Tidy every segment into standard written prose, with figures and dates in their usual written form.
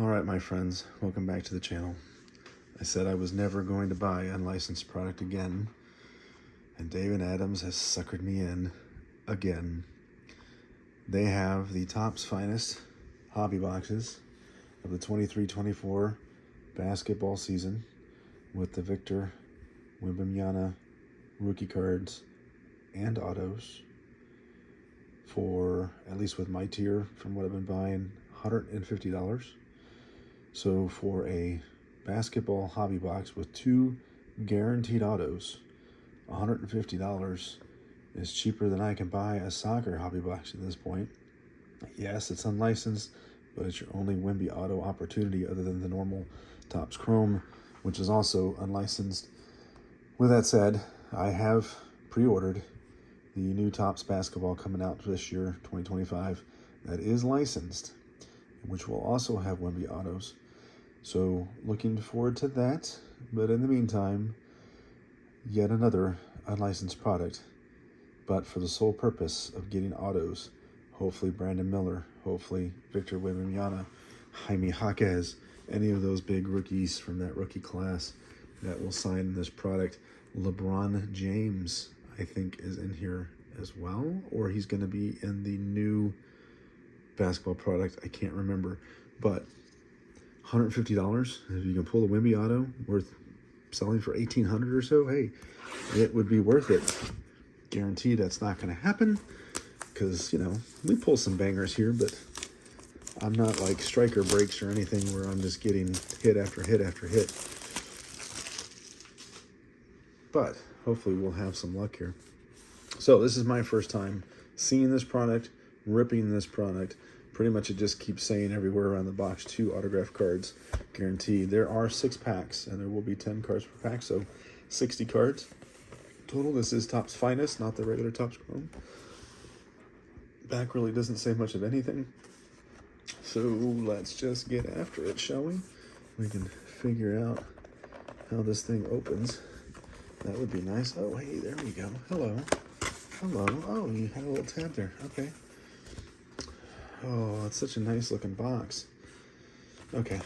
All right, my friends, welcome back to the channel. I said I was never going to buy unlicensed product again, and Dave & Adams has suckered me in again. They have the Topps Finest hobby boxes of the 23-24 basketball season with the Victor Wembanyama rookie cards and autos for, at least with my tier, from what I've been buying, $150. So for a basketball hobby box with 2 guaranteed autos, $150 is cheaper than I can buy a soccer hobby box at this point. Yes, it's unlicensed, but it's your only Wemby auto opportunity other than the normal Topps Chrome, which is also unlicensed. With that said, I have pre-ordered the new Topps basketball coming out this year, 2025, that is licensed, which will also have Wemby autos. So looking forward to that. But in the meantime, yet another unlicensed product, but for the sole purpose of getting autos. Hopefully Brandon Miller, hopefully Victor Wembanyama, Jaime Jaquez, any of those big rookies from that rookie class that will sign this product. LeBron James, I think, is in here as well, or he's going to be in the new basketball product. I can't remember, but $150, if you can pull a Wemby auto worth selling for $1,800 or so, hey, it would be worth it. Guaranteed that's not going to happen because, you know, we pull some bangers here, but I'm not like striker breaks or anything where I'm just getting hit after hit after hit. But hopefully we'll have some luck here. So this is my first time seeing this product, ripping this product. Pretty much it just keeps saying everywhere around the box, 2 autograph cards guaranteed. There are 6 packs, and there will be 10 cards per pack, so 60 cards total. This is Topps Finest, not the regular Topps Chrome. Back really doesn't say much of anything. So let's just get after it, shall we? We can figure out how this thing opens. That would be nice. Oh, hey, there we go. Hello. Hello. Oh, you had a little tab there. Okay. Oh, it's such a nice looking box. Okay.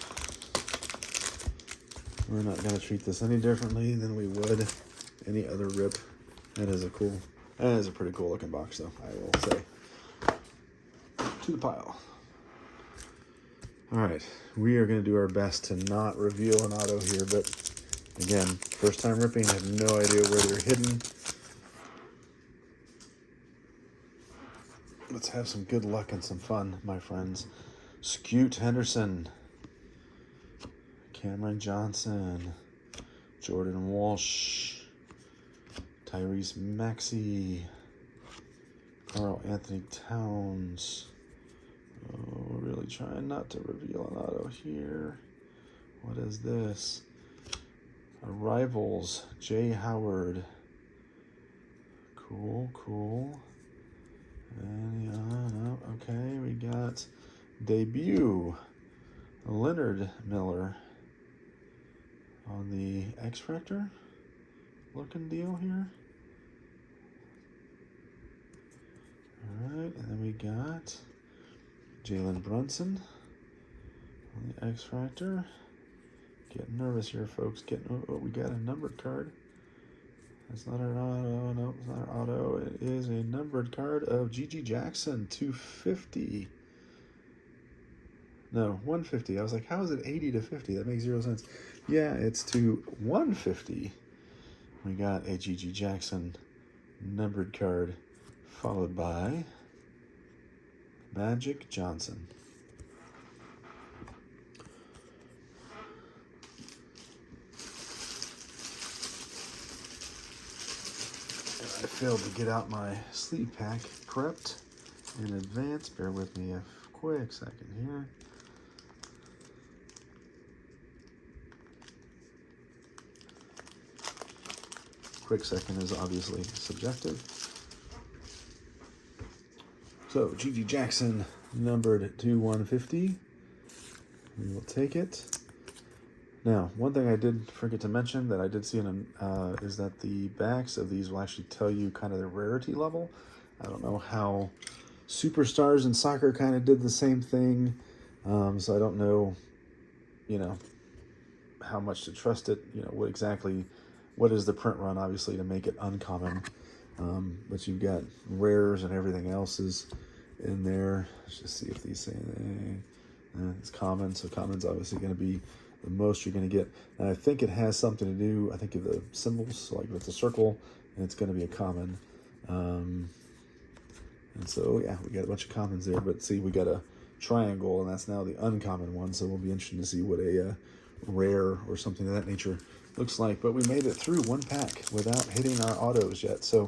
We're not going to treat this any differently than we would any other rip. That is a pretty cool looking box, though, I will say. To the pile. All right. We are going to do our best to not reveal an auto here, but again, first time ripping, I have no idea where they're hidden. Let's have some good luck and some fun, my friends. Scoot Henderson, Cameron Johnson, Jordan Walsh, Tyrese Maxey, Karl Anthony Towns. Oh, really trying not to reveal an auto here. What is this? Arrivals, Jay Howard. Cool. And no, okay, we got debut Leonard Miller on the X Factor looking deal here. All right, and then we got Jalen Brunson on the X Factor. Getting nervous here, folks. Oh, we got a numbered card. It's not an auto. No, it's not an auto. It is a numbered card of G.G. Jackson, 250. No, 150. I was like, how is it 80 to 50? That makes 0 sense. Yeah, it's to 150. We got a G.G. Jackson numbered card, followed by Magic Johnson. I failed to get out my sleeve pack prepped in advance. Bear with me a quick second here. Quick second is obviously subjective. So G.G. Jackson numbered to 150. We will take it. Now, one thing I did forget to mention that I did see is that the backs of these will actually tell you kind of the rarity level. I don't know how Superstars in soccer kind of did the same thing, so I don't know you know, how much to trust it, you know, what is the print run, obviously, to make it uncommon. But you've got rares and everything else is in there. Let's just see if these say anything. It's common, so common's obviously going to be the most you're going to get. And I think it has something to do, I think, of the symbols, so like with the circle, and it's going to be a common. And so, yeah, we got a bunch of commons there, but see, we got a triangle, and that's now the uncommon one, so we'll be interested to see what a rare or something of that nature looks like. But we made it through one pack without hitting our autos yet, so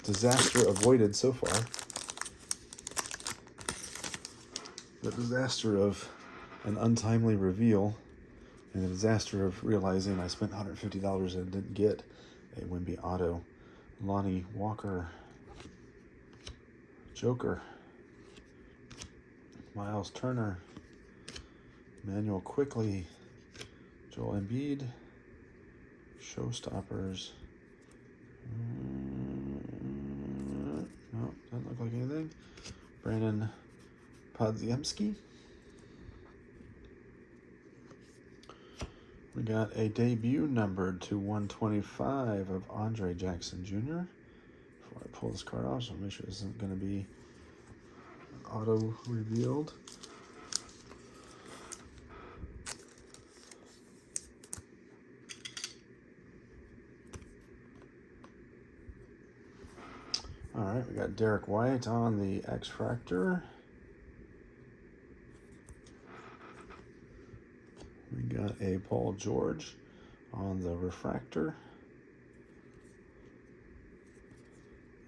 disaster avoided so far. The disaster of an untimely reveal and the disaster of realizing I spent $150 and didn't get a Wemby auto. Lonnie Walker, Joker, Miles Turner, Emmanuel Quickly, Joel Embiid, Showstoppers. No, doesn't look like anything. Brandon Podziemski. We got a debut numbered to 125 of Andre Jackson Jr. Before I pull this card off, so I'll make sure this isn't going to be auto revealed. All right, we got Derek White on the X-Fractor. We got a Paul George on the Refractor.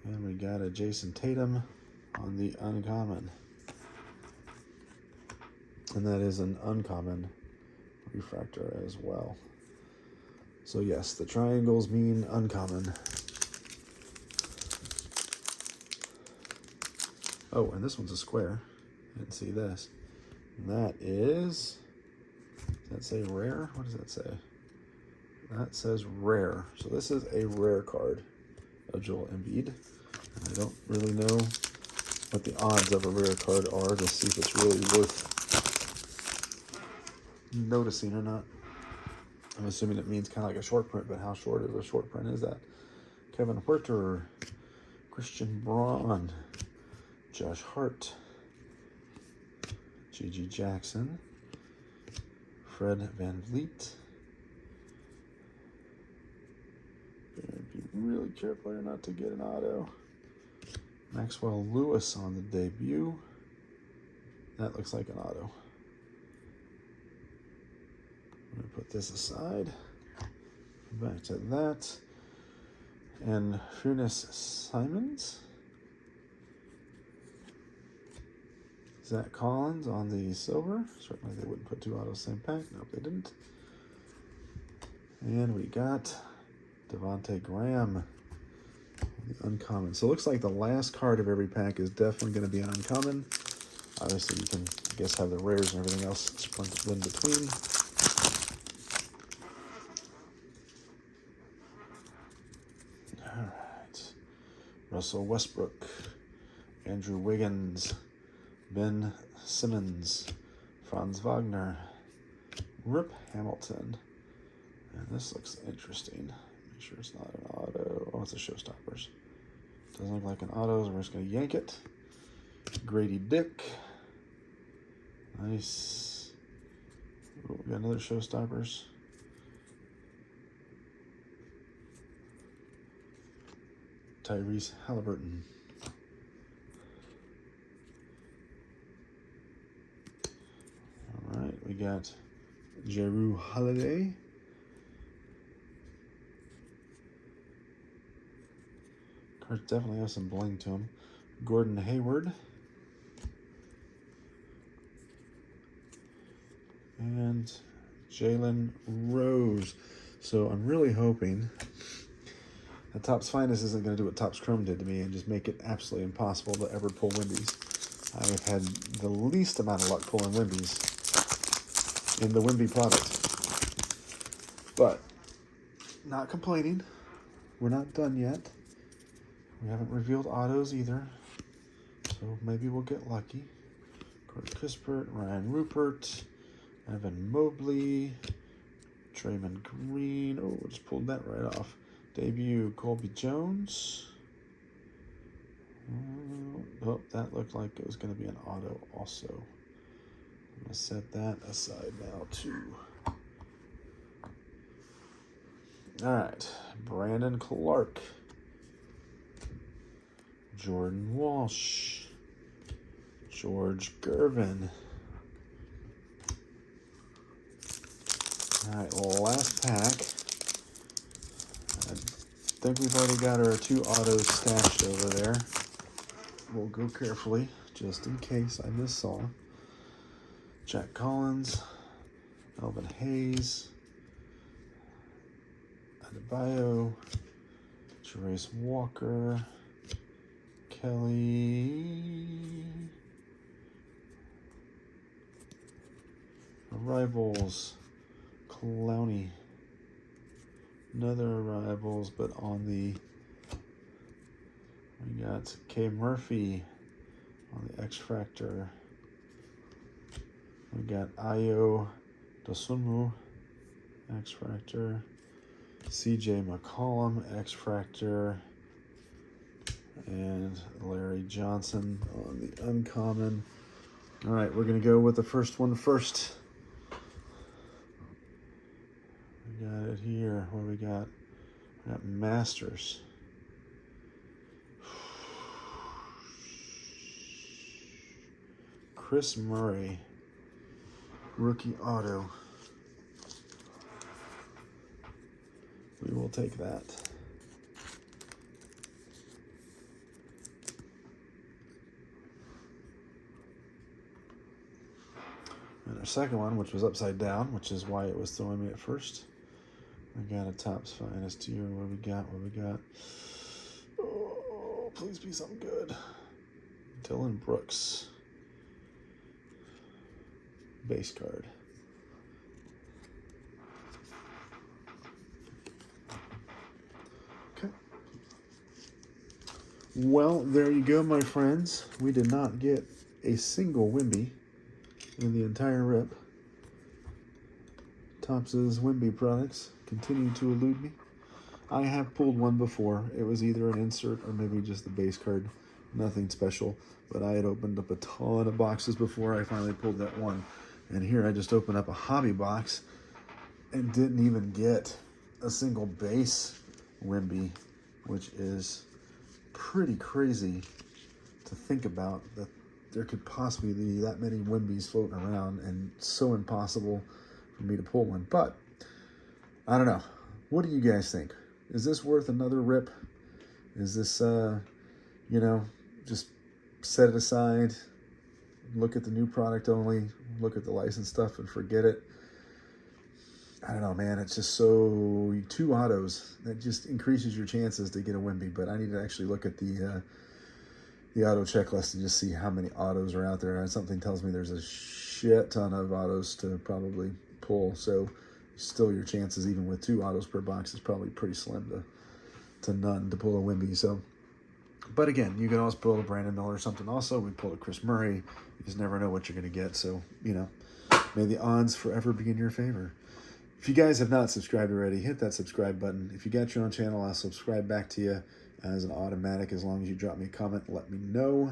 And we got a Jason Tatum on the Uncommon. And that is an Uncommon Refractor as well. So yes, the triangles mean Uncommon. Oh, and this one's a square. I didn't see this. And that is... Does that say rare? What does that say? That says rare. So this is a rare card of Joel Embiid. And I don't really know what the odds of a rare card are to see if it's really worth noticing or not. I'm assuming it means kind of like a short print, but how short of a short print is that? Kevin Huerter, Christian Braun, Josh Hart, G.G. Jackson, Fred Van Vliet. Be really careful here not to get an auto. Maxwell Lewis on the debut. That looks like an auto. I'm going to put this aside. Back to that. And Funes Simons. Zach Collins on the silver. Certainly they wouldn't put two autos same pack. Nope, they didn't. And we got Devontae Graham, the uncommon. So it looks like the last card of every pack is definitely going to be an uncommon. Obviously, you can, I guess, have the rares and everything else sprinkled in between. All right. Russell Westbrook, Andrew Wiggins, Ben Simmons, Franz Wagner, Rip Hamilton. And this looks interesting. Make sure it's not an auto. Oh, it's a Showstoppers. Doesn't look like an auto, so we're just going to yank it. Grady Dick. Nice. Oh, we got another Showstoppers. Tyrese Halliburton. All right, we got Jrue Holiday. Cards definitely have some bling to him. Gordon Hayward. And Jalen Rose. So I'm really hoping that Topps Finest isn't going to do what Topps Chrome did to me and just make it absolutely impossible to ever pull Wembies. I've had the least amount of luck pulling Wembies in the Wemby product. But not complaining. We're not done yet. We haven't revealed autos either. So maybe we'll get lucky. Corey Kispert, Ryan Rupert, Evan Mobley, Draymond Green. Oh, just pulled that right off. Debut, Colby Jones. Oh, that looked like it was going to be an auto also. I'm going to set that aside now too. All right, Brandon Clark, Jordan Walsh, George Gervin. All right, last pack. I think we've already got our 2 autos stashed over there. We'll go carefully, just in case I missaw. Jack Collins, Elvin Hayes, Adebayo, Jarace Walker, Kelly, Arrivals, Clowney, another Arrivals, but on the, we got K. Murphy on the X Factor. We got Ayo Dosunmu, X Factor. CJ McCollum, X Factor. And Larry Johnson on the uncommon. All right, we're going to go with the first one first. We got it here. What do we got? We got Masters. Chris Murray, rookie auto. We will take that. And our second one, which was upside down, which is why it was throwing me at first. We got a Topps Finest here. What we got? What we got? Oh, please be something good. Dylan Brooks. Base card. Okay. Well, there you go, my friends. We did not get a single Wemby in the entire rip. Topps' Wemby products continue to elude me. I have pulled one before. It was either an insert or maybe just the base card. Nothing special. But I had opened up a ton of boxes before I finally pulled that one. And here I just opened up a hobby box and didn't even get a single base Wemby, which is pretty crazy to think about, that there could possibly be that many Wembys floating around and so impossible for me to pull one. But I don't know. What do you guys think? Is this worth another rip? Is this, just set it aside, look at the new product only, look at the license stuff and forget it? I don't know, man. It's just so, 2 autos, that just increases your chances to get a Wemby. But I need to actually look at the auto checklist and just see how many autos are out there. And something tells me there's a shit ton of autos to probably pull. So still your chances, even with 2 autos per box, is probably pretty slim to none to pull a Wemby. So, but again, you can always pull a Brandon Miller or something. Also, we pulled a Chris Murray. You just never know what you're going to get. So, may the odds forever be in your favor. If you guys have not subscribed already, hit that subscribe button. If you got your own channel, I'll subscribe back to you as an automatic, as long as you drop me a comment and let me know.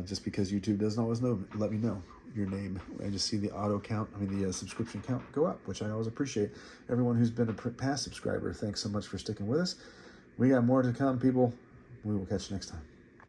Just because YouTube doesn't always let me know your name. I just see the the subscription count go up, which I always appreciate. Everyone who's been a past subscriber, thanks so much for sticking with us. We got more to come, people. We will catch you next time.